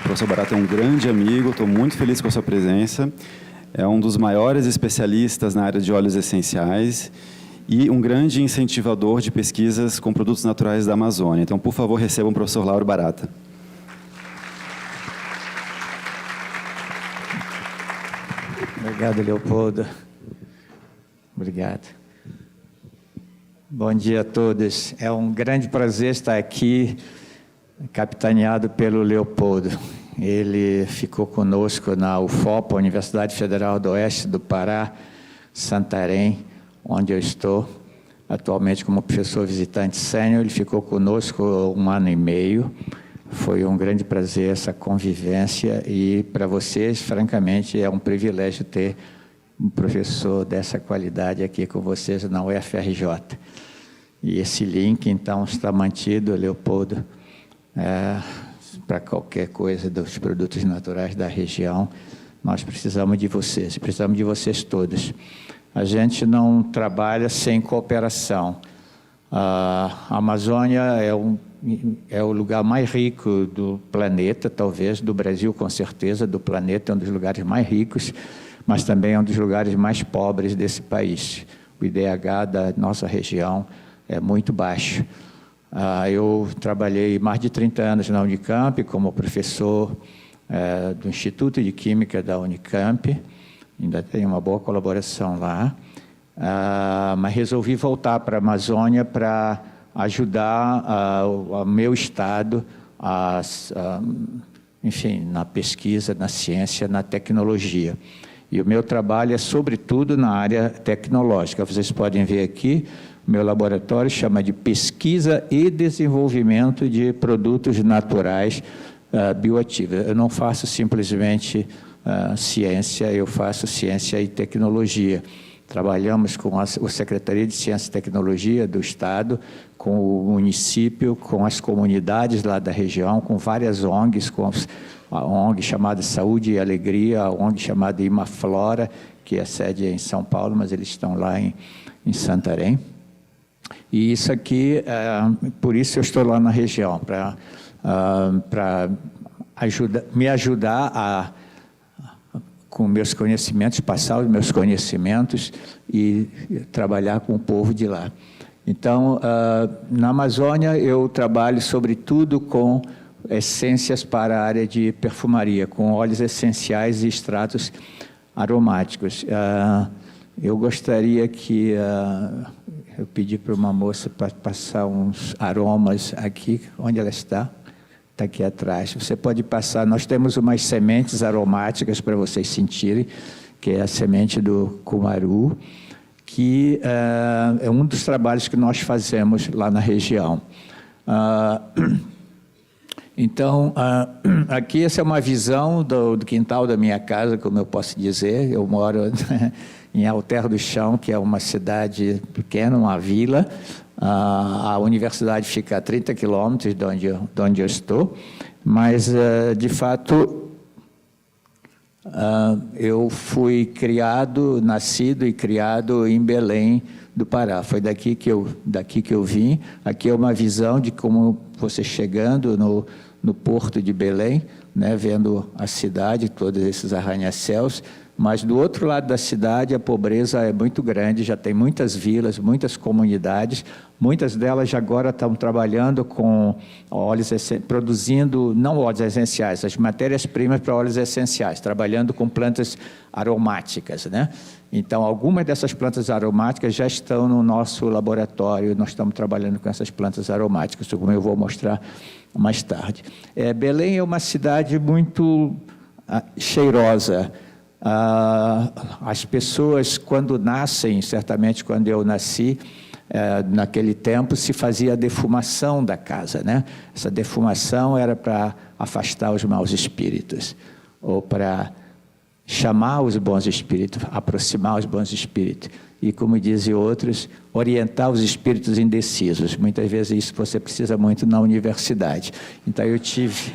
professor Barata é um grande amigo, estou muito feliz com a sua presença. É um dos maiores especialistas na área de óleos essenciais e um grande incentivador de pesquisas com produtos naturais da Amazônia. Então, por favor, recebam o professor Lauro Barata. Obrigado, Leopoldo. Obrigado. Bom dia a todos. É um grande prazer estar aqui, capitaneado pelo Leopoldo. Ele ficou conosco na UFOP, Universidade Federal do Oeste do Pará, Santarém, onde eu estou atualmente como professor visitante sênior. Ele ficou conosco 1 ano e meio. Foi um grande prazer essa convivência e, para vocês, francamente, é um privilégio ter um professor dessa qualidade aqui com vocês na UFRJ. E esse link, então, está mantido, Leopoldo, para qualquer coisa dos produtos naturais da região. Nós precisamos de vocês todos. A gente não trabalha sem cooperação. A Amazônia é o lugar mais rico do planeta, talvez, do Brasil, com certeza, do planeta, é um dos lugares mais ricos, mas também é um dos lugares mais pobres desse país. O IDH da nossa região é muito baixo. Eu trabalhei mais de 30 anos na Unicamp como professor do Instituto de Química da Unicamp, ainda tenho uma boa colaboração lá, mas resolvi voltar para a Amazônia para ajudar o meu estado, enfim, na pesquisa, na ciência, na tecnologia. E o meu trabalho é, sobretudo, na área tecnológica. Vocês podem ver aqui, o meu laboratório chama de Pesquisa e Desenvolvimento de Produtos Naturais Bioativos. Eu não faço simplesmente ciência, eu faço ciência e tecnologia. Trabalhamos com a Secretaria de Ciência e Tecnologia do Estado, com o município, com as comunidades lá da região, com várias ONGs, com a ONG chamada Saúde e Alegria, a ONG chamada Imaflora, que é sede em São Paulo, mas eles estão lá em Santarém. E isso aqui, por isso eu estou lá na região, para me ajudar com meus conhecimentos, passar os meus conhecimentos e trabalhar com o povo de lá. Então, na Amazônia, eu trabalho, sobretudo, com essências para a área de perfumaria, com óleos essenciais e extratos aromáticos. Eu gostaria que... eu pedi para uma moça para passar uns aromas aqui. Onde ela está? Está aqui atrás. Você pode passar. Nós temos umas sementes aromáticas para vocês sentirem, que é a semente do cumaru, que é um dos trabalhos que nós fazemos lá na região. Então, aqui essa é uma visão do quintal da minha casa, como eu posso dizer. Eu moro em Alter do Chão, que é uma cidade pequena, uma vila. A universidade fica a 30 quilômetros de onde eu estou, mas, de fato, eu fui nascido e criado em Belém do Pará. Foi daqui que eu vim. Aqui é uma visão de como você chegando no porto de Belém, né, vendo a cidade, todos esses arranha-céus. Mas, do outro lado da cidade, a pobreza é muito grande, já tem muitas vilas, muitas comunidades, muitas delas já agora estão trabalhando com óleos, produzindo, não óleos essenciais, as matérias-primas para óleos essenciais, trabalhando com plantas aromáticas, né? Então, algumas dessas plantas aromáticas já estão no nosso laboratório, nós estamos trabalhando com essas plantas aromáticas, como eu vou mostrar mais tarde. Belém é uma cidade muito cheirosa. As pessoas, quando nascem, certamente quando eu nasci, naquele tempo se fazia a defumação da casa, né? Essa defumação era para afastar os maus espíritos, ou para chamar os bons espíritos, aproximar os bons espíritos. E, como dizem outros, orientar os espíritos indecisos. Muitas vezes isso você precisa muito na universidade. Então, eu tive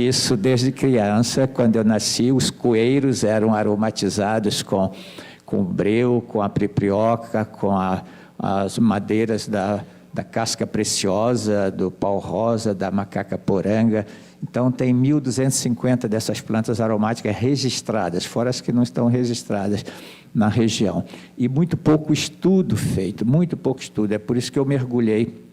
isso desde criança. Quando eu nasci, os coeiros eram aromatizados com breu, com a priprioca, com as madeiras da casca preciosa, do pau-rosa, da macaca-poranga, Então, tem 1.250 dessas plantas aromáticas registradas, fora as que não estão registradas na região. E muito pouco estudo feito, muito pouco estudo. É por isso que eu mergulhei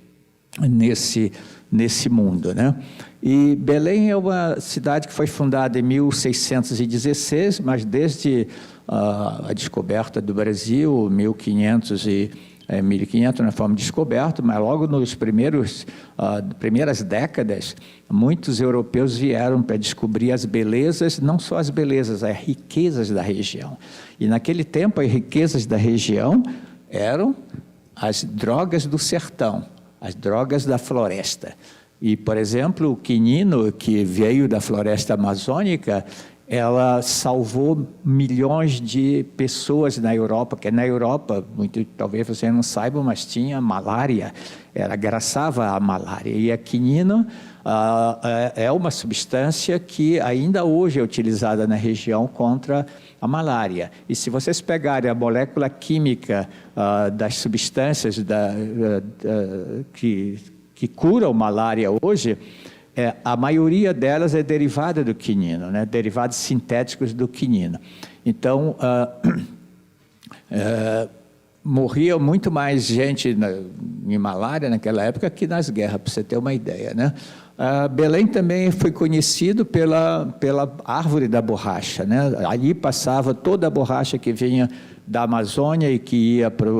nesse mundo, né? E Belém é uma cidade que foi fundada em 1616, mas desde a descoberta do Brasil, 1500 na forma de descoberta, mas logo nos primeiras décadas, muitos europeus vieram para descobrir as belezas, não só as belezas, as riquezas da região. E naquele tempo, as riquezas da região eram as drogas do sertão, as drogas da floresta. E, por exemplo, o quinino, que veio da floresta amazônica, ela salvou milhões de pessoas na Europa, porque na Europa, talvez você não saiba, mas tinha malária, agraçava a malária. E a quinina é uma substância que ainda hoje é utilizada na região contra a malária. E se vocês pegarem a molécula química das substâncias que curam malária hoje, a maioria delas é derivada do quinino, né? Derivados sintéticos do quinino. Então, morria muito mais gente em malária naquela época que nas guerras, para você ter uma ideia, né? Belém também foi conhecido pela árvore da borracha, né? Ali passava toda a borracha que vinha da Amazônia e que ia para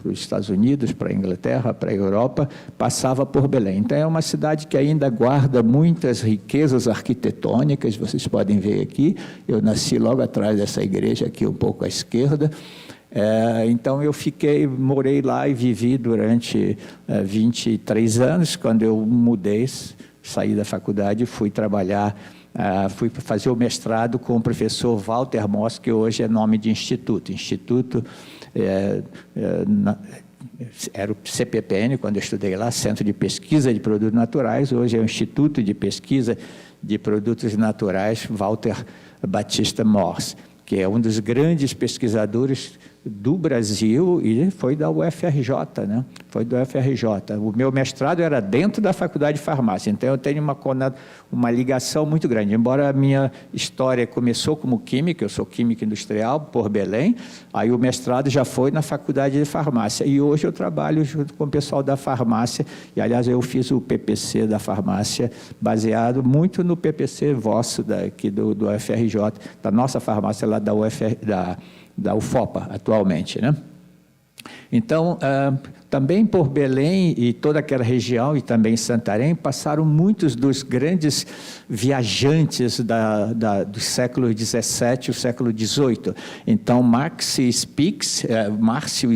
os Estados Unidos, para a Inglaterra, para a Europa, passava por Belém. Então, é uma cidade que ainda guarda muitas riquezas arquitetônicas, vocês podem ver aqui. Eu nasci logo atrás dessa igreja, aqui um pouco à esquerda. Então, eu morei lá e vivi durante 23 anos. Quando eu mudei, saí da faculdade e fui trabalhar, fui fazer o mestrado com o professor Walter Moss, que hoje é nome de instituto. Era o CPPN, quando eu estudei lá, Centro de Pesquisa de Produtos Naturais. Hoje é o Instituto de Pesquisa de Produtos Naturais Walter Batista Moss, que é um dos grandes pesquisadores do Brasil e foi da UFRJ, né? Foi da UFRJ. O meu mestrado era dentro da Faculdade de Farmácia, então eu tenho uma ligação muito grande. Embora a minha história começou como química, eu sou químico industrial por Belém, aí o mestrado já foi na Faculdade de Farmácia e hoje eu trabalho junto com o pessoal da farmácia e, aliás, eu fiz o PPC da farmácia baseado muito no PPC vosso daqui do UFRJ, da nossa farmácia lá da UFOPA, atualmente, né? Então, também por Belém e toda aquela região, e também Santarém, passaram muitos dos grandes viajantes do século XVII e o século XVIII. Então, Márcio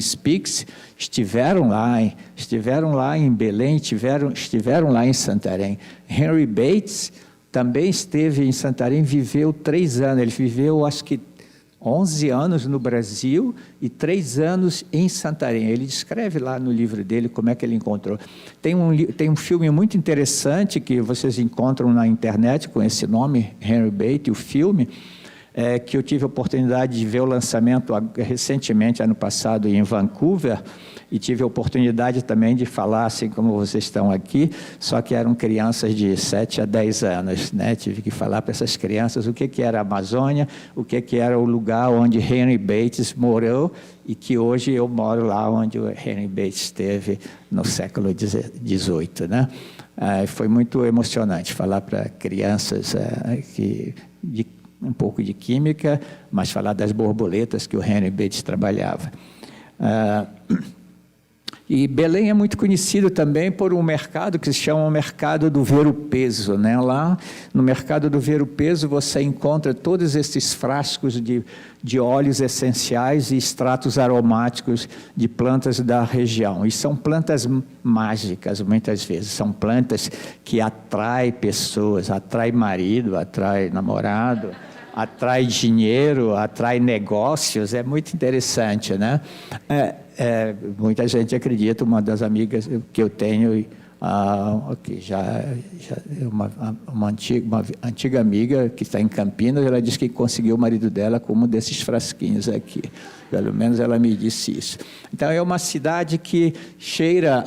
Spix estiveram lá em Belém, estiveram lá em Santarém. Henry Bates também esteve em Santarém, viveu 3 anos, ele viveu, acho que, 11 anos no Brasil e 3 anos em Santarém. Ele descreve lá no livro dele como é que ele encontrou. Tem um filme muito interessante que vocês encontram na internet com esse nome, Henry Bates, o filme, que eu tive a oportunidade de ver o lançamento recentemente, ano passado, em Vancouver, e tive a oportunidade também de falar, assim como vocês estão aqui, só que eram crianças de 7 a 10 anos, né? Tive que falar para essas crianças o que era a Amazônia, o que era o lugar onde Henry Bates morou, e que hoje eu moro lá onde o Henry Bates esteve no século XVIII, né? Foi muito emocionante falar para crianças um pouco de química, mas falar das borboletas que o Henry Bates trabalhava. E Belém é muito conhecido também por um mercado que se chama o mercado do ver-o-peso, né? Lá no mercado do ver-o-peso você encontra todos esses frascos de óleos essenciais e extratos aromáticos de plantas da região. E são plantas mágicas, muitas vezes. São plantas que atraem pessoas, atraem marido, atraem namorado, atrai dinheiro, atrai negócios. É muito interessante, né? Muita gente acredita, uma das amigas que eu tenho, que já é uma antiga amiga que está em Campinas, ela disse que conseguiu o marido dela com um desses frasquinhos aqui. Pelo menos ela me disse isso. Então, é uma cidade que cheira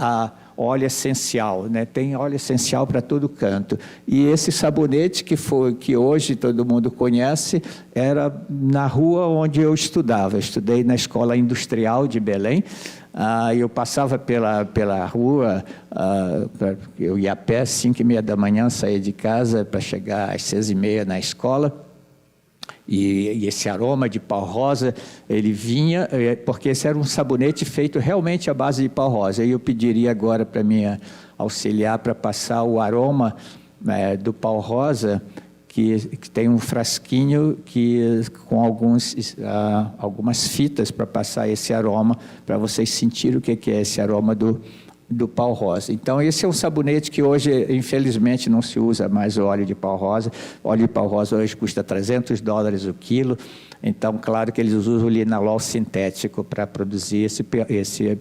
óleo essencial, né? Tem óleo essencial para todo canto. E esse sabonete que hoje todo mundo conhece era na rua onde eu estudava. Eu estudei na Escola Industrial de Belém. Eu passava pela rua, eu ia a pé, 5h30 da manhã, saía de casa para chegar às 6h30 na escola. E esse aroma de pau rosa, ele vinha, porque esse era um sabonete feito realmente à base de pau rosa. E eu pediria agora para minha auxiliar para passar o aroma do pau rosa, que tem um frasquinho com algumas fitas para passar esse aroma, para vocês sentirem o que é esse aroma do pau rosa. Então, esse é um sabonete que hoje, infelizmente, não se usa mais o óleo de pau rosa. O óleo de pau rosa hoje custa $300 o quilo. Então, claro que eles usam o linalol sintético para produzir esse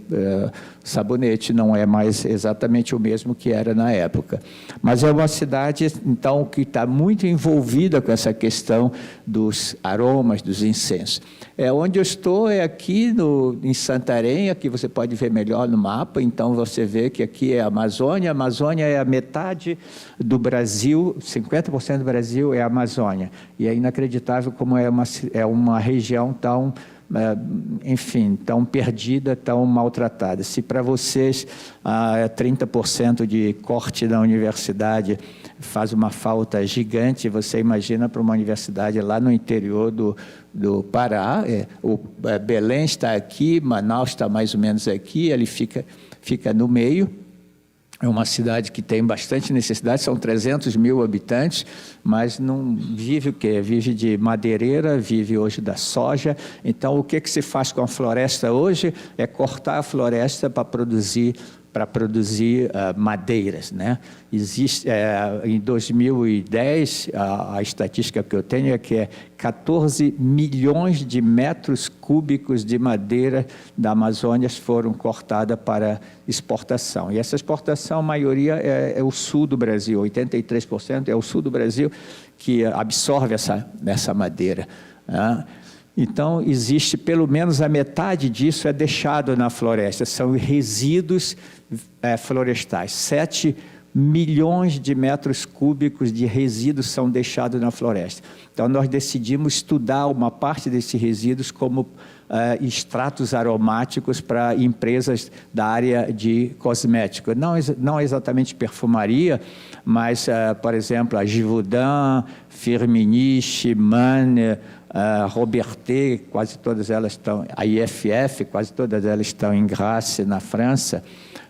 sabonete. Não é mais exatamente o mesmo que era na época. Mas é uma cidade, então, que está muito envolvida com essa questão dos aromas, dos incensos. Onde eu estou é aqui em Santarém, aqui você pode ver melhor no mapa. Então, você vê que aqui é a Amazônia. A Amazônia é a metade do Brasil, 50% do Brasil é a Amazônia. E é inacreditável como é uma região tão, enfim, tão perdida, tão maltratada. Se para vocês 30% de corte da universidade faz uma falta gigante, você imagina para uma universidade lá no interior do Pará. Belém está aqui, Manaus está mais ou menos aqui, ele fica no meio. É uma cidade que tem bastante necessidade, são 300 mil habitantes, mas não vive o quê? Vive de madeireira, vive hoje da soja. Então, o que se faz com a floresta hoje é cortar a floresta para produzir madeiras, né? Existe, em 2010, a estatística que eu tenho é que 14 milhões de metros cúbicos de madeira da Amazônia foram cortadas para exportação. E essa exportação, a maioria é o sul do Brasil, 83% é o sul do Brasil que absorve essa madeira, né? Então, existe pelo menos a metade disso é deixado na floresta, são resíduos florestais. 7 milhões de metros cúbicos de resíduos são deixados na floresta. Então, nós decidimos estudar uma parte desses resíduos como extratos aromáticos para empresas da área de cosméticos. Não exatamente perfumaria, mas, por exemplo, a Givaudan, Firmenich, Mann, Robertet, quase todas elas estão, a IFF, quase todas elas estão em Grasse, na França,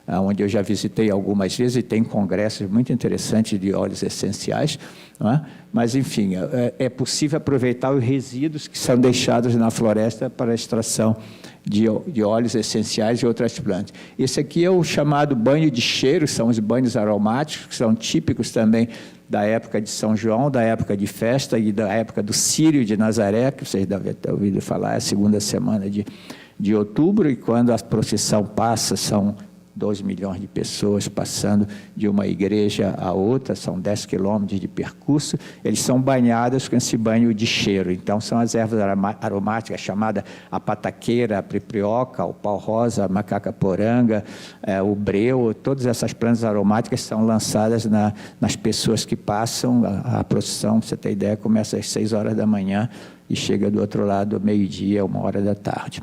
onde eu já visitei algumas vezes e tem congressos muito interessantes de óleos essenciais, não é? Mas, enfim, é possível aproveitar os resíduos que são deixados na floresta para a extração de óleos essenciais e outras plantas. Esse aqui é o chamado banho de cheiro, são os banhos aromáticos, que são típicos também da época de São João, da época de festa e da época do Círio de Nazaré, que vocês devem ter ouvido falar, é a segunda semana de outubro, e quando a procissão passa, são 2 milhões de pessoas passando de uma igreja a outra, são 10 quilômetros de percurso, eles são banhados com esse banho de cheiro. Então, são as ervas aromáticas chamadas a pataqueira, a priprioca, o pau-rosa, a macaca-poranga, o breu, todas essas plantas aromáticas são lançadas nas pessoas que passam. A procissão, para você ter ideia, começa às 6 horas da manhã e chega do outro lado ao meio-dia, 1h da tarde.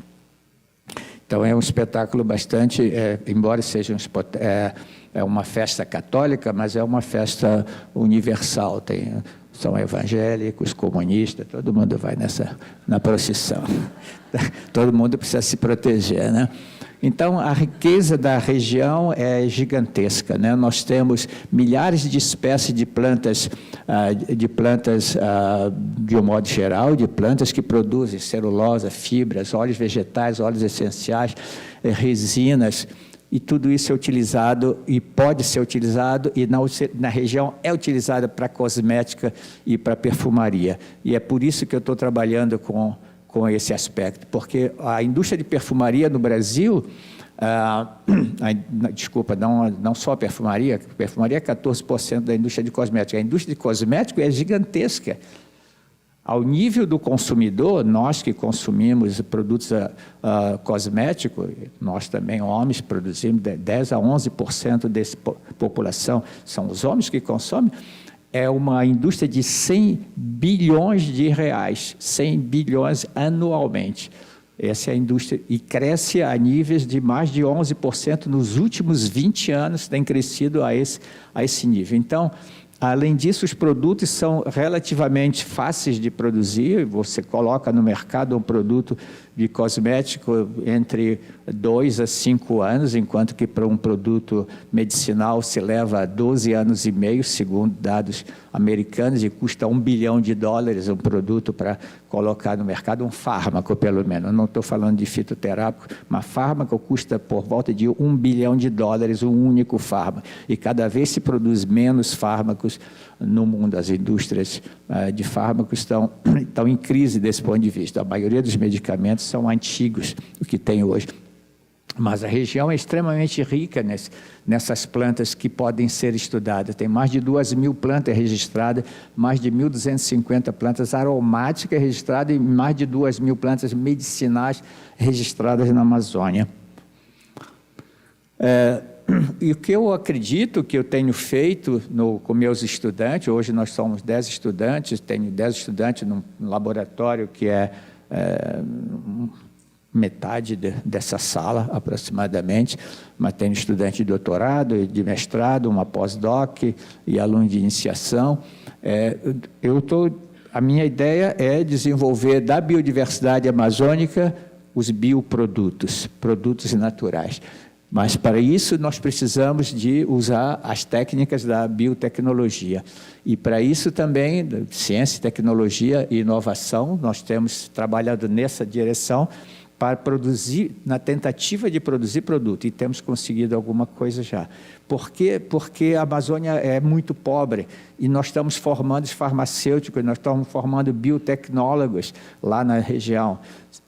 Então, é um espetáculo bastante, embora seja uma festa católica, mas é uma festa universal. São evangélicos, comunistas, todo mundo vai na procissão. Todo mundo precisa se proteger, né? Então, a riqueza da região é gigantesca, né? Nós temos milhares de espécies de plantas, de um modo geral, de plantas que produzem celulose, fibras, óleos vegetais, óleos essenciais, resinas, e tudo isso é utilizado e pode ser utilizado, e na região é utilizada para cosmética e para perfumaria. E é por isso que eu estou trabalhando com esse aspecto, porque a indústria de perfumaria no Brasil, desculpa, não só a perfumaria é 14% da indústria de cosméticos, a indústria de cosméticos é gigantesca. Ao nível do consumidor, nós que consumimos produtos cosméticos, nós também, homens, produzimos 10 a 11% dessa população, são os homens que consomem, é uma indústria de 100 bilhões de reais, 100 bilhões anualmente. Essa é a indústria, e cresce a níveis de mais de 11% nos últimos 20 anos, tem crescido a esse nível. Então, além disso, os produtos são relativamente fáceis de produzir. Você coloca no mercado um produto de cosmético entre 2 a 5 anos, enquanto que para um produto medicinal se leva 12 anos e meio, segundo dados americanos, e custa $1 bilhão um produto para colocar no mercado, um fármaco pelo menos. Não estou falando de fitoterápico, mas fármaco custa por volta de $1 bilhão, um único fármaco. E cada vez se produz menos fármacos no mundo. As indústrias de fármacos estão em crise desse ponto de vista. A maioria dos medicamentos são antigos, o que tem hoje. Mas a região é extremamente rica nessas plantas que podem ser estudadas. Tem mais de 2.000 plantas registradas, mais de 1.250 plantas aromáticas registradas e mais de 2.000 plantas medicinais registradas na Amazônia. E o que eu acredito que eu tenho feito com meus estudantes, hoje nós somos 10 estudantes, tenho 10 estudantes num laboratório que é metade dessa sala, aproximadamente, mas tenho estudante de doutorado, de mestrado, uma pós-doc e aluno de iniciação. A minha ideia é desenvolver da biodiversidade amazônica os bioprodutos, produtos naturais. Mas, para isso, nós precisamos de usar as técnicas da biotecnologia. E, para isso, também, ciência, tecnologia e inovação, nós temos trabalhado nessa direção para produzir, na tentativa de produzir produto, e temos conseguido alguma coisa já. Por quê? Porque a Amazônia é muito pobre, e nós estamos formando farmacêuticos, nós estamos formando biotecnólogos lá na região.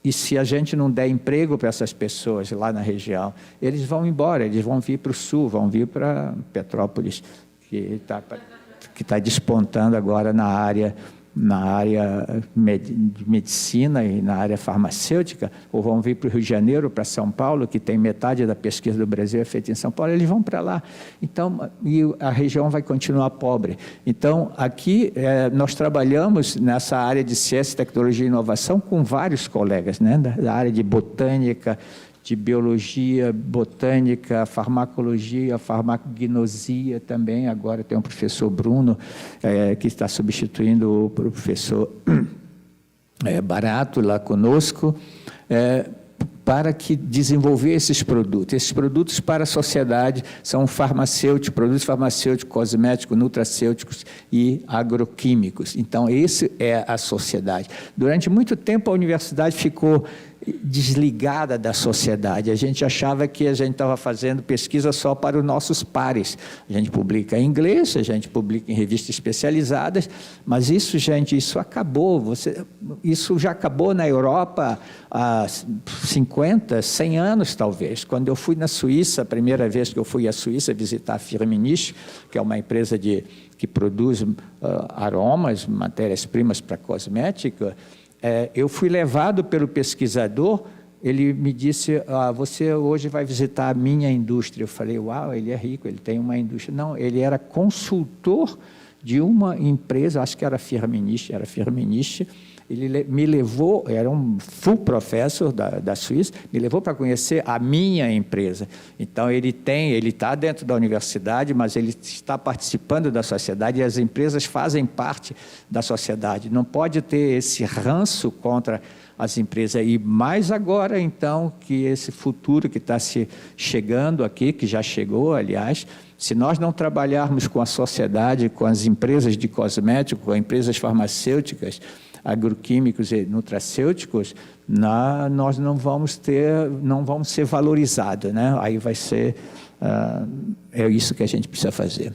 E se a gente não der emprego para essas pessoas lá na região, eles vão embora, eles vão vir para o sul, vão vir para Petrópolis, que está despontando agora na área de medicina e na área farmacêutica, ou vão vir para o Rio de Janeiro, para São Paulo, que tem metade da pesquisa do Brasil é feita em São Paulo, eles vão para lá. Então, e a região vai continuar pobre. Então, aqui nós trabalhamos nessa área de ciência, tecnologia e inovação com vários colegas, né, da área de botânica, de biologia, botânica, farmacologia, farmacognosia também. Agora tem o professor Bruno, que está substituindo o professor Barato lá conosco, para que desenvolver esses produtos para a sociedade são produtos farmacêuticos, cosméticos, nutracêuticos e agroquímicos. Então, esse é a sociedade. Durante muito tempo, a universidade ficou desligada da sociedade. A gente achava que a gente estava fazendo pesquisa só para os nossos pares. A gente publica em inglês, a gente publica em revistas especializadas, mas isso, gente, isso acabou. Isso já acabou na Europa há 50, 100 anos, talvez. Quando eu fui na Suíça, a primeira vez que eu fui à Suíça visitar a Firmenich, que é uma empresa que produz aromas, matérias-primas para cosmética, eu fui levado pelo pesquisador, ele me disse, você hoje vai visitar a minha indústria. Eu falei, uau, ele é rico, ele tem uma indústria. Não, ele era consultor de uma empresa, acho que era Firmenich, ele me levou, era um full professor da Suíça, me levou para conhecer a minha empresa. Então, ele está dentro da universidade, mas ele está participando da sociedade, e as empresas fazem parte da sociedade. Não pode ter esse ranço contra as empresas. E mais agora, então, que esse futuro que está se chegando aqui, que já chegou, aliás, se nós não trabalharmos com a sociedade, com as empresas de cosméticos, com as empresas farmacêuticas, agroquímicos e nutracêuticos, nós não vamos ser valorizados, né? Aí vai ser, é isso que a gente precisa fazer.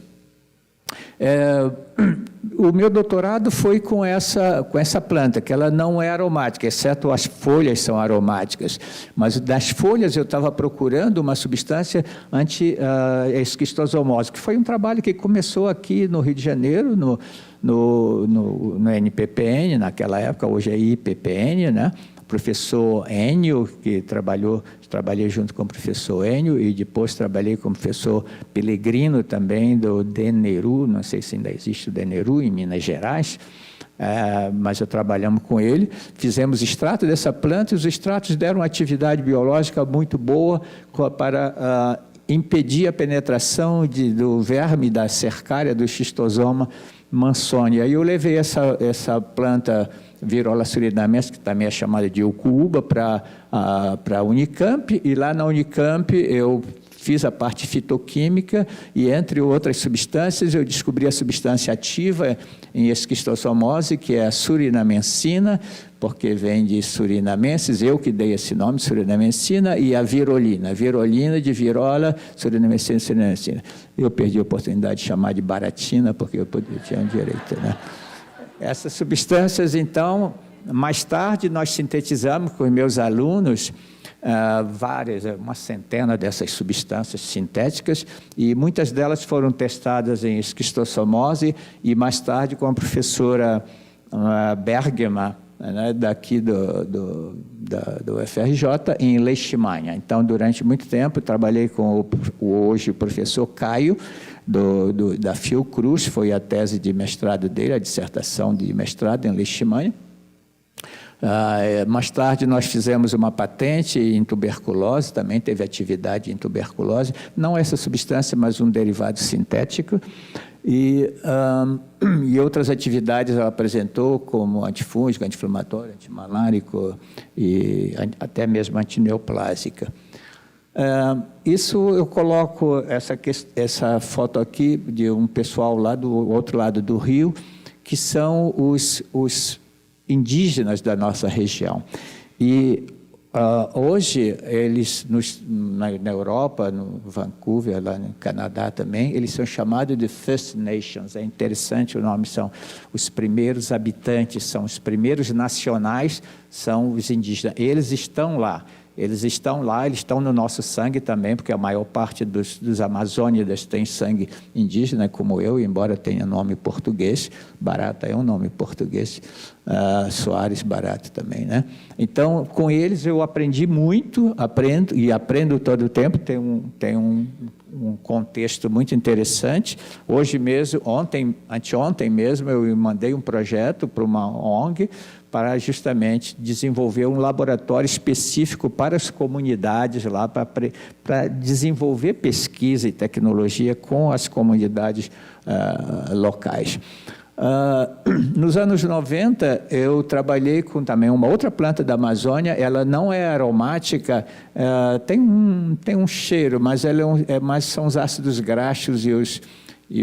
O meu doutorado foi com essa planta, que ela não é aromática, exceto as folhas são aromáticas. Mas das folhas eu estava procurando uma substância anti-esquistosomose, que foi um trabalho que começou aqui no Rio de Janeiro, no NPPN, naquela época, hoje é IPPN, né? O professor Enio, que trabalhei junto com o professor Enio, e depois trabalhei com o professor Pellegrino também, do DENERU, não sei se ainda existe o DENERU, em Minas Gerais, mas trabalhamos com ele, fizemos extrato dessa planta, e os extratos deram uma atividade biológica muito boa para impedir a penetração do verme da cercária, do Schistosoma mansoni. Aí eu levei essa planta Virola surinamense, que também é chamada de ucuúba, para a Unicamp, e lá na Unicamp eu fiz a parte fitoquímica e, entre outras substâncias, eu descobri a substância ativa em esquistosomose, que é a surinamensina, porque vem de surinamenses, eu que dei esse nome, surinamensina, e a virolina de virola, surinamensina. Eu perdi a oportunidade de chamar de baratina, porque eu tinha direito, né? Essas substâncias, então, mais tarde nós sintetizamos com os meus alunos uma centena dessas substâncias sintéticas, e muitas delas foram testadas em esquistossomose e mais tarde com a professora Bergman, né, daqui do UFRJ, em Leishmania. Então, durante muito tempo, trabalhei com hoje o professor Caio, da Fiocruz, foi a tese de mestrado dele, a dissertação de mestrado em Leishmania. Mais tarde nós fizemos uma patente em tuberculose, também teve atividade em tuberculose, não essa substância, mas um derivado sintético, e outras atividades ela apresentou, como antifúngico, anti-inflamatório, antimalárico e até mesmo antineoplásica. Isso eu coloco essa foto aqui de um pessoal lá do outro lado do rio, que são os indígenas da nossa região. E hoje, eles, na Europa, no Vancouver, lá no Canadá também, eles são chamados de First Nations. É interessante o nome, são os primeiros habitantes, são os primeiros nacionais, são os indígenas. Eles estão lá, eles estão no nosso sangue também, porque a maior parte dos amazônidas tem sangue indígena, como eu, embora tenha nome português. Barata é um nome português, Soares Barata também, né? Então, com eles eu aprendi muito, aprendo todo o tempo, tem um contexto muito interessante. Hoje mesmo, anteontem mesmo, eu mandei um projeto para uma ONG, para justamente desenvolver um laboratório específico para as comunidades lá, para desenvolver pesquisa e tecnologia com as comunidades locais. Nos anos 90, eu trabalhei com também uma outra planta da Amazônia, ela não é aromática, tem um cheiro, mas mas são os ácidos graxos e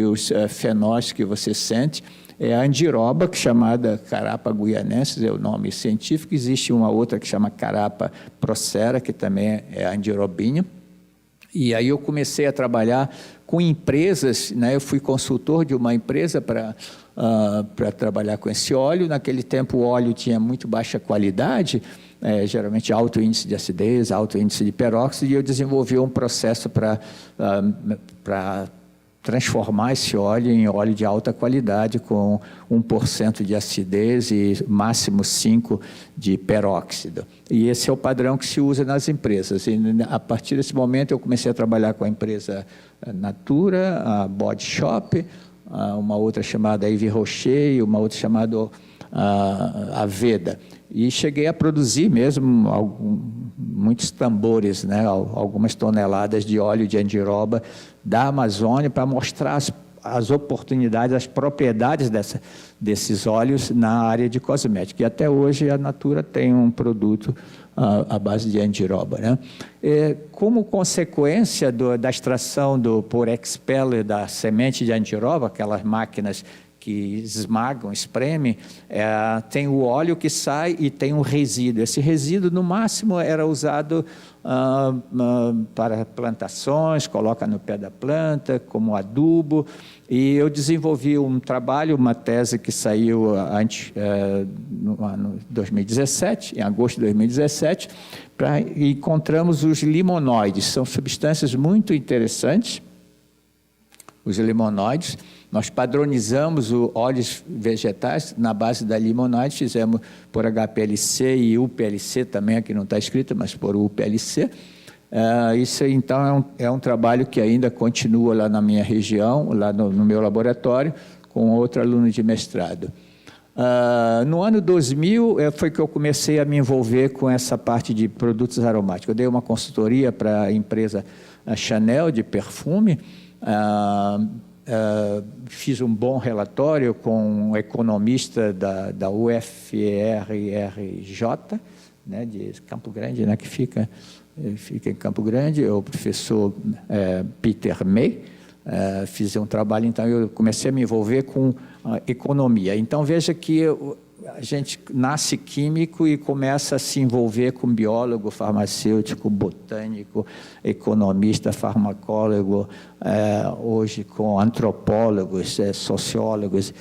os fenóis que você sente. É a andiroba, que é chamada Carapa guianensis, é o nome científico. Existe uma outra que chama Carapa procera, que também é andirobinha. E aí eu comecei a trabalhar com empresas, né? Eu fui consultor de uma empresa para trabalhar com esse óleo. Naquele tempo o óleo tinha muito baixa qualidade, geralmente alto índice de acidez, alto índice de peróxido, e eu desenvolvi um processo para transformar esse óleo em óleo de alta qualidade com 1% de acidez e máximo 5% de peróxido. E esse é o padrão que se usa nas empresas. E a partir desse momento eu comecei a trabalhar com a empresa Natura, a Body Shop, uma outra chamada Yves Rocher e uma outra chamada Aveda. E cheguei a produzir mesmo muitos tambores, né, algumas toneladas de óleo de andiroba da Amazônia, para mostrar as oportunidades, as propriedades desses óleos na área de cosmética. E até hoje a Natura tem um produto à base de andiroba, né? Como consequência da extração por expeller da semente de andiroba, aquelas máquinas que esmagam, espremem, tem o óleo que sai e tem um resíduo. Esse resíduo, no máximo, era usado para plantações, coloca no pé da planta, como adubo. E eu desenvolvi um trabalho, uma tese que saiu no ano 2017, em agosto de 2017, encontramos os limonoides. São substâncias muito interessantes, os limonoides. Nós padronizamos os óleos vegetais na base da limonoide, fizemos por HPLC e UPLC também, aqui não está escrito, mas por UPLC. Isso, então, é um trabalho que ainda continua lá na minha região, lá no meu laboratório, com outro aluno de mestrado. No ano 2000, foi que eu comecei a me envolver com essa parte de produtos aromáticos. Eu dei uma consultoria para a empresa Chanel, de perfume, fiz um bom relatório com um economista da UFRJ, né, de Campo Grande, né, que fica em Campo Grande, o professor Peter May. Fiz um trabalho, então eu comecei a me envolver com economia. Então veja que a gente nasce químico e começa a se envolver com biólogo, farmacêutico, botânico, economista, farmacólogo, hoje com antropólogos, sociólogos.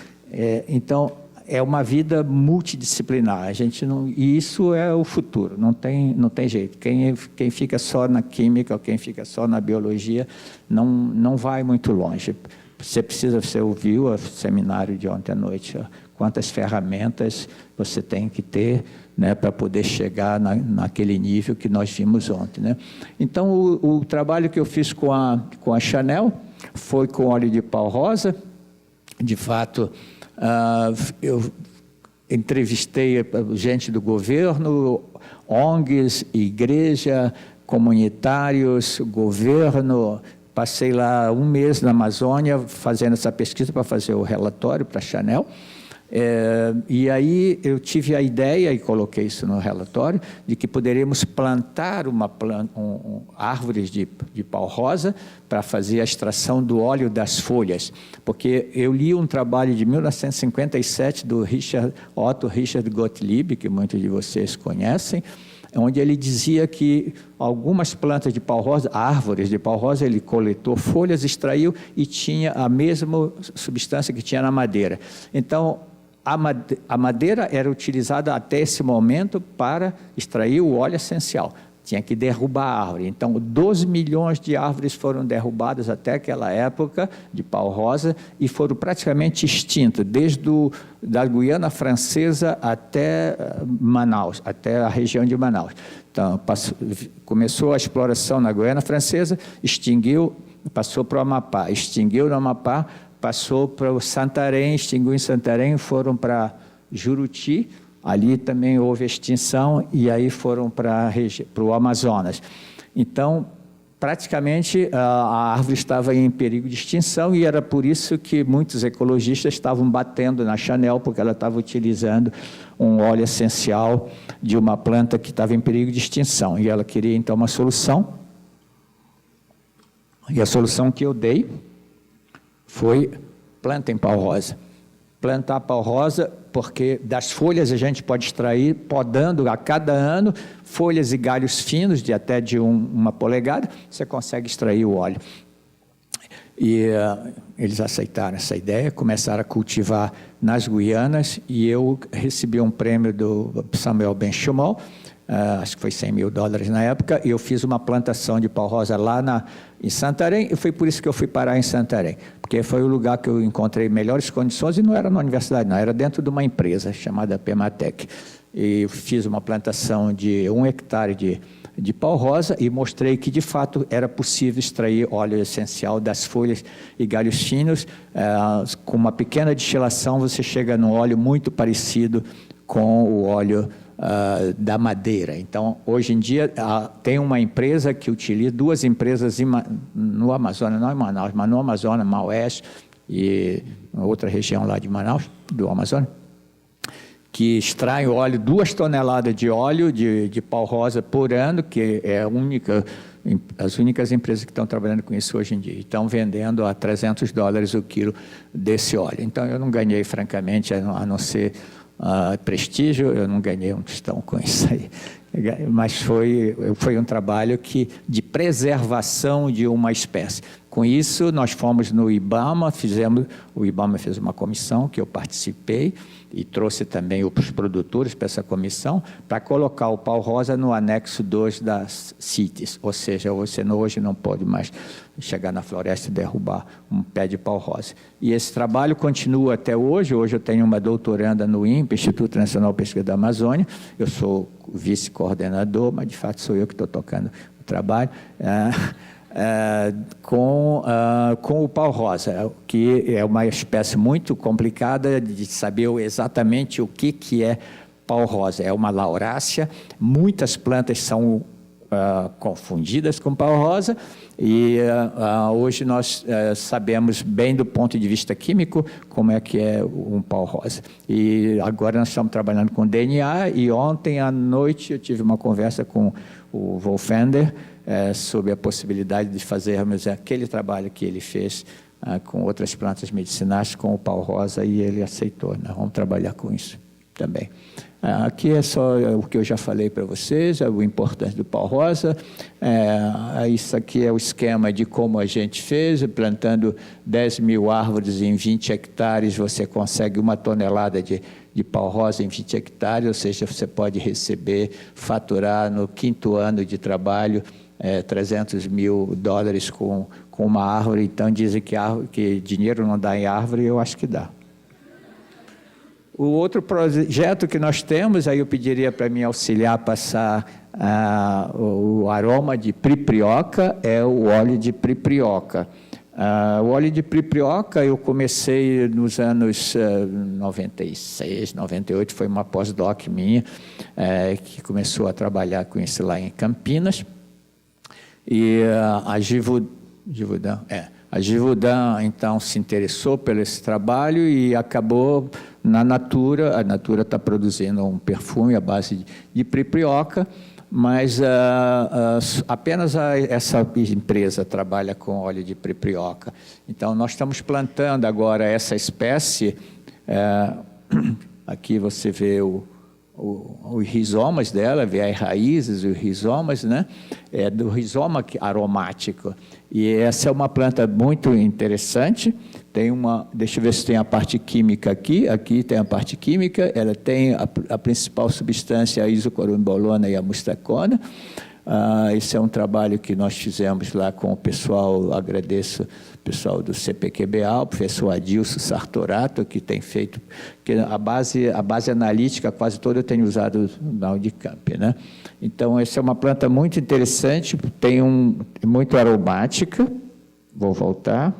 Então, é uma vida multidisciplinar. A gente não, e isso é o futuro, não tem jeito. Quem fica só na química ou quem fica só na biologia não vai muito longe. Você ouviu o seminário de ontem à noite, quantas ferramentas você tem que ter, né, para poder chegar naquele nível que nós vimos ontem, né? Então, o trabalho que eu fiz com a Chanel foi com óleo de pau rosa. De fato, eu entrevistei gente do governo, ONGs, igreja, comunitários, governo. Passei lá um mês na Amazônia fazendo essa pesquisa para fazer o relatório para a Chanel. E aí eu tive a ideia, e coloquei isso no relatório, de que poderíamos plantar árvores de pau rosa para fazer a extração do óleo das folhas. Porque eu li um trabalho de 1957 do Otto Richard Gottlieb, que muitos de vocês conhecem, onde ele dizia que algumas plantas de pau rosa, árvores de pau rosa, ele coletou folhas, extraiu e tinha a mesma substância que tinha na madeira. Então, a madeira era utilizada até esse momento para extrair o óleo essencial. Tinha que derrubar a árvore. Então, 12 milhões de árvores foram derrubadas até aquela época, de pau rosa, e foram praticamente extintas, desde da Guiana Francesa até Manaus, até a região de Manaus. Então, começou a exploração na Guiana Francesa, extinguiu, passou para o Amapá, extinguiu no Amapá, passou para o Santarém, extinguiu em Santarém, foram para Juruti, ali também houve extinção, e aí foram para o Amazonas. Então, praticamente, a árvore estava em perigo de extinção, e era por isso que muitos ecologistas estavam batendo na Chanel, porque ela estava utilizando um óleo essencial de uma planta que estava em perigo de extinção. E ela queria, então, uma solução. E a solução que eu dei foi plantem pau rosa. Plantar pau rosa, porque das folhas a gente pode extrair, podando a cada ano, folhas e galhos finos, de até de uma polegada, você consegue extrair o óleo. E eles aceitaram essa ideia, começaram a cultivar nas Guianas, e eu recebi um prêmio do Samuel Benchimol, acho que foi $100 mil na época, e eu fiz uma plantação de pau rosa lá em Santarém, e foi por isso que eu fui parar em Santarém, porque foi o lugar que eu encontrei melhores condições, e não era na universidade, não, era dentro de uma empresa chamada Pematec. E eu fiz uma plantação de 1 hectare de pau rosa e mostrei que, de fato, era possível extrair óleo essencial das folhas e galhos finos. Com uma pequena destilação, você chega num óleo muito parecido com o óleo da madeira. Então, hoje em dia, tem uma empresa que utiliza, 2 empresas no Amazonas, não em Manaus, mas no Amazonas, Maués e outra região lá de Manaus, do Amazonas, que extraem óleo, 2 toneladas de óleo de pau-rosa por ano, que é as únicas empresas que estão trabalhando com isso hoje em dia. Estão vendendo a $300 o quilo desse óleo. Então, eu não ganhei, francamente, a não ser prestígio, eu não ganhei um tostão com isso aí. Mas foi um trabalho de preservação de uma espécie. Com isso, nós fomos no IBAMA, o IBAMA fez uma comissão que eu participei e trouxe também os produtores para essa comissão, para colocar o pau-rosa no anexo 2 das CITES, ou seja, você hoje não pode mais chegar na floresta e derrubar um pé de pau-rosa. E esse trabalho continua até hoje. Hoje eu tenho uma doutoranda no INPE, Instituto Nacional de Pesquisa da Amazônia, eu sou vice-coordenador, mas de fato sou eu que estou tocando o trabalho, com o pau-rosa, que é uma espécie muito complicada de saber exatamente o que é pau-rosa. É uma laurácea, muitas plantas são confundidas com pau-rosa, e hoje nós sabemos bem do ponto de vista químico como é que é um pau-rosa. E agora nós estamos trabalhando com DNA, e ontem à noite eu tive uma conversa com o Wolfender sobre a possibilidade de fazermos aquele trabalho que ele fez com outras plantas medicinais, com o pau-rosa, e ele aceitou. Nós vamos trabalhar com isso também. Aqui é só o que eu já falei para vocês, o importante do pau-rosa. Isso aqui é o esquema de como a gente fez, plantando 10 mil árvores em 20 hectares, você consegue 1 tonelada de pau-rosa em 20 hectares, ou seja, você pode faturar no 5º ano de trabalho $300 mil com uma árvore. Então dizem que dinheiro não dá em árvore, eu acho que dá. O outro projeto que nós temos, aí eu pediria para me auxiliar a passar o aroma de priprioca, é o óleo de priprioca. O óleo de priprioca eu comecei nos anos 96, 98, foi uma pós-doc minha, que começou a trabalhar com isso lá em Campinas. E a Givaudan, então, se interessou por esse trabalho e acabou na Natura. A Natura está produzindo um perfume à base de priprioca, mas apenas essa empresa trabalha com óleo de priprioca. Então, nós estamos plantando agora essa espécie. Aqui você vê os rizomas dela, vê as raízes, os rizomas, né? É do rizoma aromático. E essa é uma planta muito interessante. Deixa eu ver se tem a parte química aqui. Aqui tem a parte química. Ela tem a principal substância, a isocorumbolona e a mustacona. Esse é um trabalho que nós fizemos lá com o pessoal, agradeço o pessoal do CPQBA, o professor Adilson Sartorato, que tem feito, que a base analítica quase toda eu tenho usado na Unicamp, né? Então, essa é uma planta muito interessante, muito aromática. Vou voltar.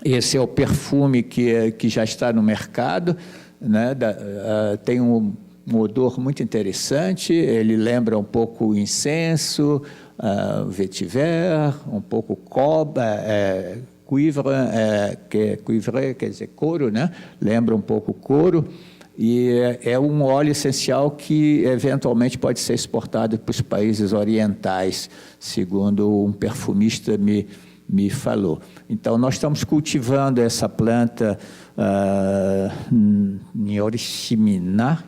Esse é o perfume que já está no mercado, né? Tem um odor muito interessante, ele lembra um pouco o incenso, vetiver, um pouco cuivre, cuivre quer dizer couro, né? Lembra um pouco couro, e é um óleo essencial que eventualmente pode ser exportado para os países orientais, segundo um perfumista me falou. Então, nós estamos cultivando essa planta em Oriximiná,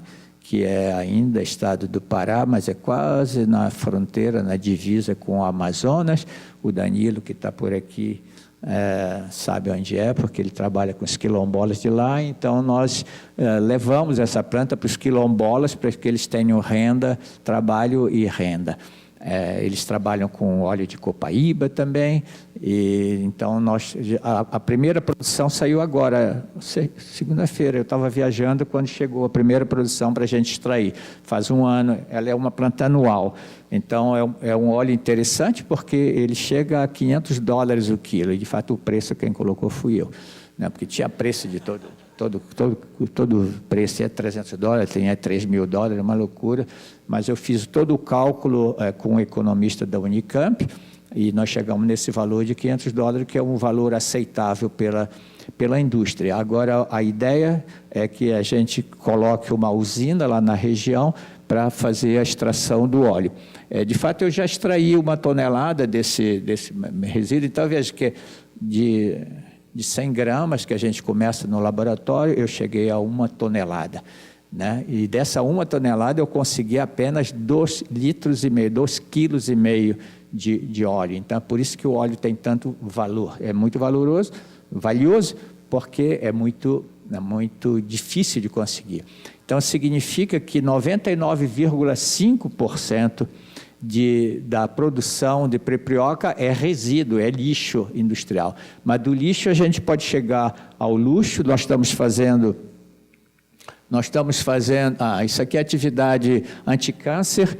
que é ainda estado do Pará, mas é quase na fronteira, na divisa com o Amazonas. O Danilo, que está por aqui, sabe onde é, porque ele trabalha com os quilombolas de lá. Então, nós levamos essa planta para os quilombolas, para que eles tenham trabalho e renda. Eles trabalham com óleo de copaíba também, e então a primeira produção saiu agora, segunda-feira. Eu estava viajando quando chegou a primeira produção para a gente extrair. Faz 1 ano, ela é uma planta anual. Então é um óleo interessante porque ele chega a $500 o quilo, e de fato o preço quem colocou fui eu, né? Porque tinha preço de todo preço é $300, tem $3 mil, é uma loucura, mas eu fiz todo o cálculo com um economista da Unicamp, E nós chegamos nesse valor de $500, que é um valor aceitável pela indústria. Agora, a ideia é que a gente coloque uma usina lá na região para fazer a extração do óleo. De fato, eu já extraí 1 tonelada desse resíduo, então veja que de 100 gramas que a gente começa no laboratório, eu cheguei a 1 tonelada. Né? E dessa 1 tonelada eu consegui apenas 2,5 litros, 2,5 quilos de óleo. Então, por isso que o óleo tem tanto valor. É muito valioso, porque é muito difícil de conseguir. Então, significa que 99,5% da produção de prepioca é resíduo, é lixo industrial. Mas do lixo a gente pode chegar ao luxo. Nós estamos fazendo, isso aqui é atividade anticâncer,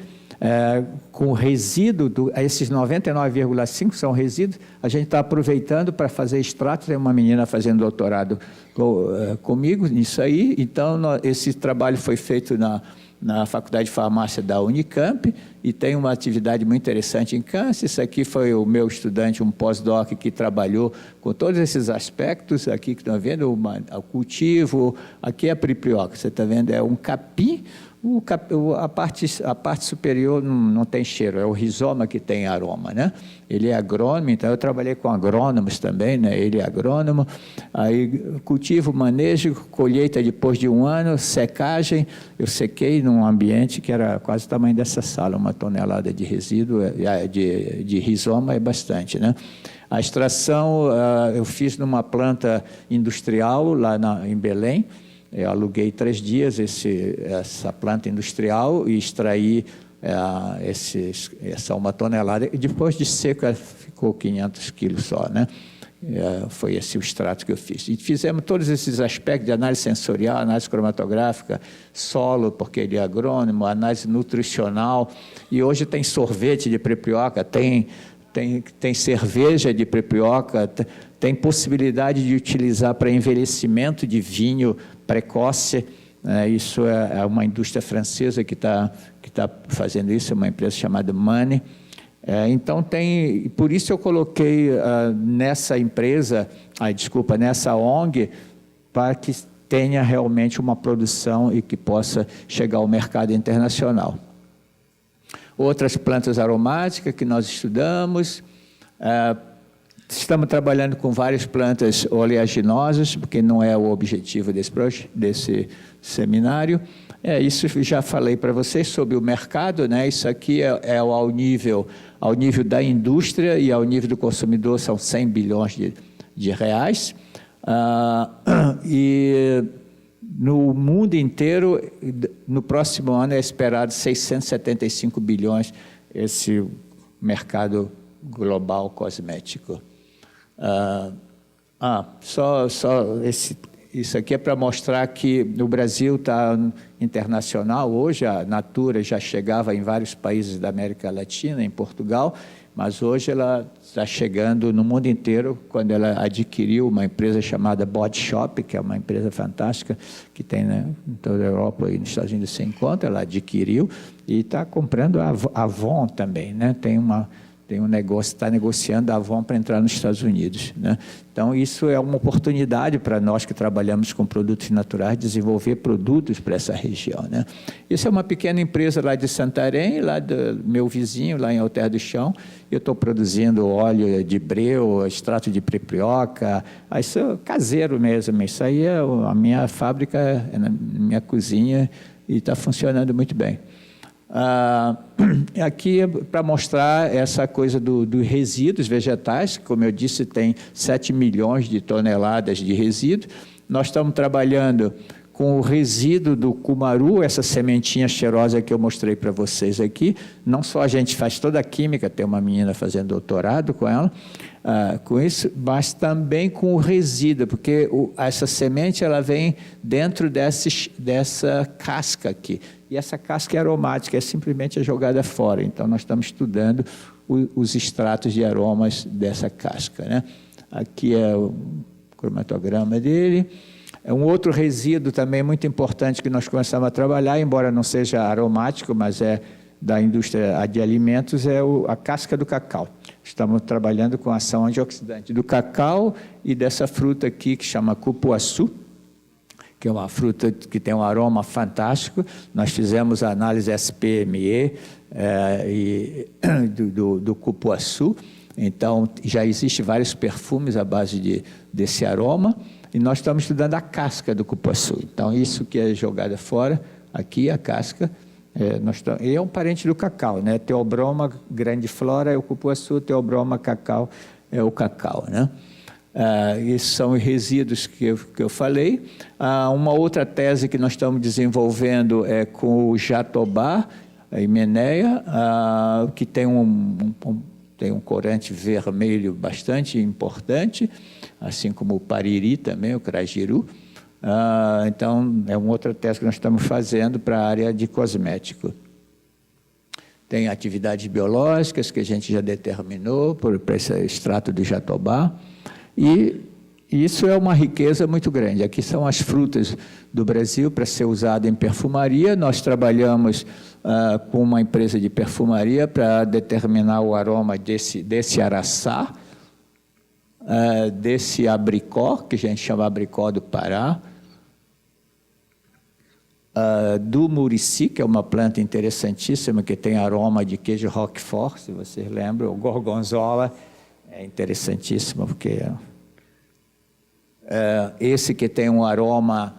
com resíduo, esses 99,5% são resíduos, a gente está aproveitando para fazer extrato. Tem uma menina fazendo doutorado comigo nisso aí. Então, esse trabalho foi feito na Faculdade de Farmácia da Unicamp, e tem uma atividade muito interessante em câncer. Isso aqui foi o meu estudante, um pós-doc, que trabalhou com todos esses aspectos. Aqui que estão vendo, o cultivo, aqui é a prepioca, você está vendo, é um capim. A parte superior não tem cheiro, é o rizoma que tem aroma, né? Ele é agrônomo, então eu trabalhei com agrônomos também, né? Ele é agrônomo. Aí cultivo, manejo, colheita depois de 1 ano, secagem. Eu sequei num ambiente que era quase o tamanho dessa sala, 1 tonelada de resíduo, de rizoma é bastante, né? A extração eu fiz numa planta industrial lá em Belém. Eu aluguei 3 dias essa planta industrial e extraí essa 1 tonelada. E depois de seco, ficou 500 quilos só, né? Foi esse o extrato que eu fiz. E fizemos todos esses aspectos de análise sensorial, análise cromatográfica, solo, porque ele é agrônomo, análise nutricional. E hoje tem sorvete de prepioca, tem cerveja de prepioca, tem possibilidade de utilizar para envelhecimento de vinho precoce. Isso é uma indústria francesa que tá fazendo isso, é uma empresa chamada Money. Então, por isso eu coloquei nessa empresa, nessa ONG, para que tenha realmente uma produção e que possa chegar ao mercado internacional. Outras plantas aromáticas que nós estudamos, estamos trabalhando com várias plantas oleaginosas, porque não é o objetivo desse seminário. Isso já falei para vocês sobre o mercado, né? Isso aqui é ao nível da indústria, e ao nível do consumidor são 100 bilhões de reais. E no mundo inteiro, no próximo ano, é esperado 675 bilhões esse mercado global cosmético. Isso aqui é para mostrar que o Brasil está internacional. Hoje a Natura já chegava em vários países da América Latina, em Portugal, mas hoje ela está chegando no mundo inteiro, quando ela adquiriu uma empresa chamada Body Shop, que é uma empresa fantástica, que tem, né, em toda a Europa e nos Estados Unidos se encontra. Ela adquiriu e está comprando a Avon também, né? Tem um negócio, está negociando a Avon para entrar nos Estados Unidos, né? Então, isso é uma oportunidade para nós que trabalhamos com produtos naturais, desenvolver produtos para essa região, né? Isso é uma pequena empresa lá de Santarém, lá do meu vizinho, lá em Alter do Chão. Eu estou produzindo óleo de breu, extrato de prepioca, isso é caseiro mesmo. Isso aí é a minha fábrica, é na minha cozinha, e está funcionando muito bem. Aqui é para mostrar essa coisa dos resíduos vegetais. Como eu disse, tem 7 milhões de toneladas de resíduos. Nós estamos trabalhando com o resíduo do cumaru, essa sementinha cheirosa que eu mostrei para vocês aqui. Não só a gente faz toda a química, tem uma menina fazendo doutorado com ela, com isso, mas também com o resíduo, porque essa semente ela vem dentro dessa casca aqui. E essa casca é aromática, é simplesmente jogada fora. Então, nós estamos estudando os extratos de aromas dessa casca, né? Aqui é o cromatograma dele. É um outro resíduo também muito importante que nós começamos a trabalhar, embora não seja aromático, mas é da indústria de alimentos é a casca do cacau. Estamos trabalhando com ação antioxidante do cacau e dessa fruta aqui que chama cupuaçu, que é uma fruta que tem um aroma fantástico. Nós fizemos a análise SPME do cupuaçu, então já existem vários perfumes à base desse aroma, e nós estamos estudando a casca do cupuaçu. Então, isso que é jogada fora, aqui a casca, ele é um parente do cacau, né? Theobroma grandiflora é o cupuaçu, Theobroma cacau é o cacau, né? Esses são os resíduos que eu falei. Uma outra tese que nós estamos desenvolvendo é com o jatobá, a himeneia, que tem um corante vermelho bastante importante, assim como o pariri também, o crajiru. Então, é uma outra tese que nós estamos fazendo para a área de cosmético. Tem atividades biológicas que a gente já determinou para esse extrato de jatobá. E isso é uma riqueza muito grande. Aqui são as frutas do Brasil para ser usado em perfumaria. Nós trabalhamos com uma empresa de perfumaria para determinar o aroma desse araçá, desse abricó, que a gente chama abricó do Pará, do murici, que é uma planta interessantíssima, que tem aroma de queijo roquefort, se vocês lembram, o gorgonzola, é interessantíssimo, porque esse que tem um aroma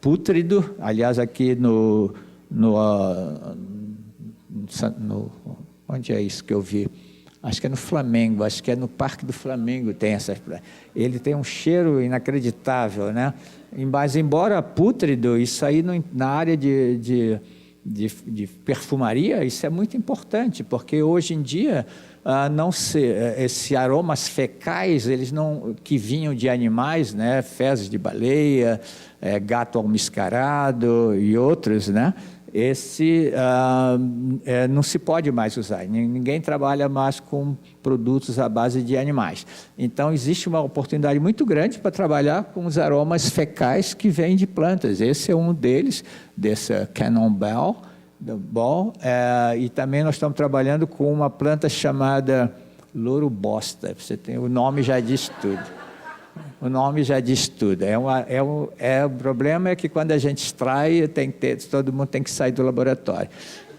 pútrido, aliás, aqui onde é isso que eu vi? Acho que é no Flamengo, acho que é no Parque do Flamengo tem essas. Ele tem um cheiro inacreditável, né? Mas, embora pútrido, isso aí na área de perfumaria, isso é muito importante, porque hoje em dia esses aromas fecais, eles não, que vinham de animais, né? Fezes de baleia, gato almiscarado e outros, né? Não se pode mais usar. Ninguém trabalha mais com produtos à base de animais. Então, existe uma oportunidade muito grande para trabalhar com os aromas fecais que vêm de plantas. Esse é um deles, desse Cannonball. E também nós estamos trabalhando com uma planta chamada louro bosta. O nome já diz tudo. O nome já diz tudo. O problema é que quando a gente extrai, todo mundo tem que sair do laboratório,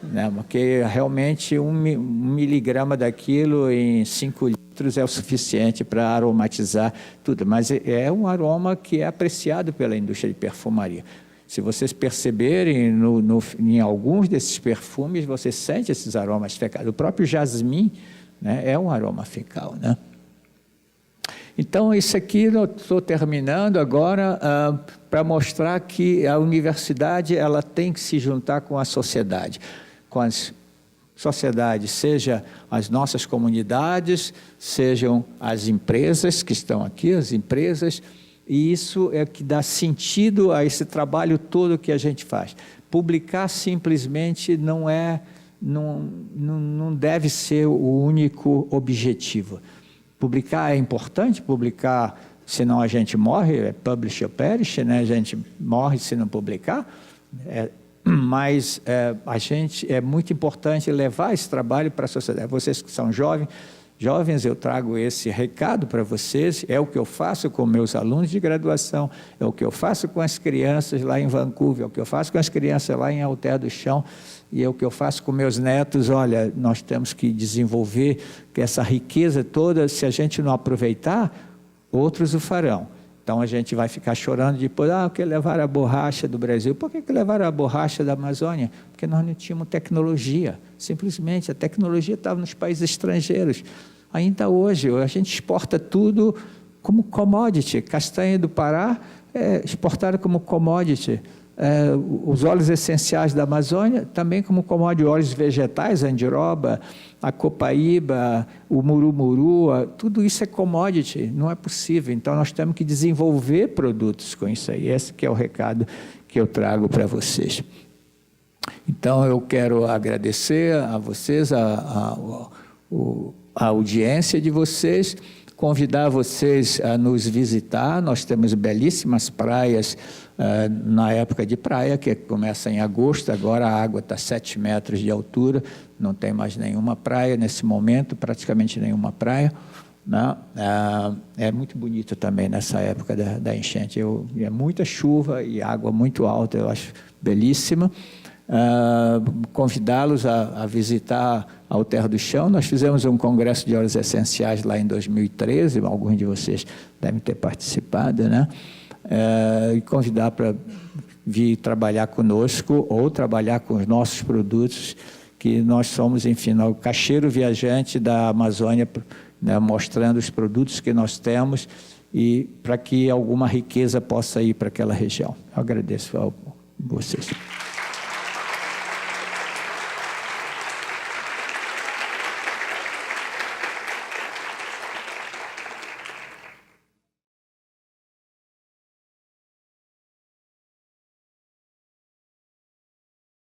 né? Porque realmente 1 miligrama daquilo em 5 litros é o suficiente para aromatizar tudo. Mas é um aroma que é apreciado pela indústria de perfumaria. Se vocês perceberem, em alguns desses perfumes, você sente esses aromas fecais. O próprio jasmim, né, é um aroma fecal, né? Então, isso aqui eu estou terminando agora para mostrar que a universidade ela tem que se juntar com a sociedade, seja as nossas comunidades, sejam as empresas que estão aqui, as empresas, e isso é que dá sentido a esse trabalho todo que a gente faz. Publicar simplesmente não deve ser o único objetivo. Publicar é importante, senão a gente morre, é publish or perish, né? A gente morre se não publicar, mas é muito importante levar esse trabalho para a sociedade. Vocês que são jovens, eu trago esse recado para vocês, é o que eu faço com meus alunos de graduação, é o que eu faço com as crianças lá em Vancouver, é o que eu faço com as crianças lá em Alter do Chão, e é o que eu faço com meus netos. Olha, nós temos que desenvolver essa riqueza toda, se a gente não aproveitar, outros o farão. Então a gente vai ficar chorando depois, porque levaram a borracha do Brasil. Por que levaram a borracha da Amazônia? Porque nós não tínhamos tecnologia. Simplesmente a tecnologia estava nos países estrangeiros. Ainda hoje, a gente exporta tudo como commodity. Castanha do Pará é exportada como commodity. Os óleos essenciais da Amazônia também como commodity, óleos vegetais, a andiroba, a copaíba, o murumuru, tudo isso é commodity, não é possível. Então nós temos que desenvolver produtos com isso aí. Esse que é o recado que eu trago para vocês. Então eu quero agradecer a vocês, a audiência de vocês. convidar vocês a nos visitar. Nós temos belíssimas praias na época de praia, que começa em agosto. Agora a água está 7 metros de altura, não tem mais nenhuma praia nesse momento, praticamente nenhuma praia, né? É muito bonito também nessa época da enchente. É muita chuva e água muito alta, eu acho belíssima. Convidá-los a visitar a Terra do Chão. Nós fizemos um congresso de óleos essenciais lá em 2013, alguns de vocês devem ter participado, né? E convidar para vir trabalhar conosco ou trabalhar com os nossos produtos, que nós somos, enfim, o caixeiro viajante da Amazônia, né, mostrando os produtos que nós temos e para que alguma riqueza possa ir para aquela região. Eu agradeço a vocês.